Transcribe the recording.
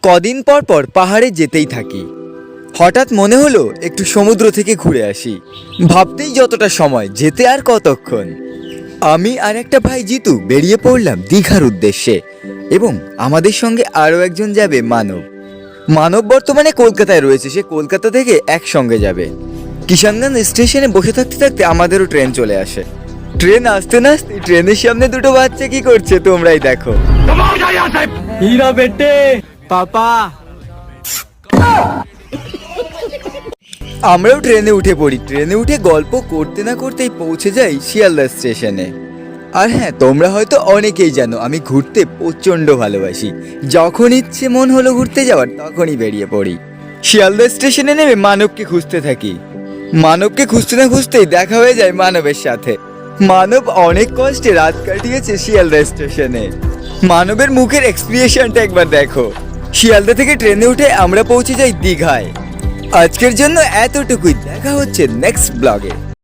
কদিন পর পর পাহাড়ে যেতেই থাকি। হঠাৎ মনে হলো একটু সমুদ্র থেকে ঘুরে আসি। ভাবতেই যতটা সময়, যেতে আর কতক্ষণ। আমি আর একটা ভাই জিতু বেরিয়ে পড়লাম দীঘার উদ্দেশ্যে, এবং আমাদের সঙ্গে আরও একজন যাবে, মানব। মানব বর্তমানে কলকাতায় রয়েছে, সে কলকাতা থেকে একসঙ্গে যাবে। কিষানগঞ্জ স্টেশনে বসে থাকতে থাকতে আমাদেরও ট্রেন চলে আসে। ট্রেন আসতে না আসতে ট্রেনের সামনে দুটো বাচ্চা কি করছে তোমরাই দেখো। हीरा बेटे पापा। আমরাও ট্রেনে উঠে পড়ি। ট্রেনে উঠে গল্প করতে না করতেই পৌঁছে যাই শিয়ালদা স্টেশনে। আর হ্যাঁ, তোমরা হয়তো অনেকেই জানো আমি ঘুরতে প্রচণ্ড ভালোবাসি। যখন ইচ্ছে মন হলো ঘুরতে যাওয়ার, তখনই বেরিয়ে পড়ি। শিয়ালদা স্টেশনে নেমে মানবকে খুঁজতে থাকি। মানবকে খুঁজতে না খুঁজতেই দেখা হয়ে যায় মানবের সাথে। মানব অনেক কষ্টে রাত কাটিয়েছে শিয়ালদা স্টেশনে। মানবের মুখের এক্সপ্রেশনটা একবার দেখো। শিয়ালদা থেকে ট্রেনে উঠে আমরা পৌঁছে যাই দীঘায়। আজকের জন্য এতটুকুই। দেখা হচ্ছে নেক্সট ব্লগে।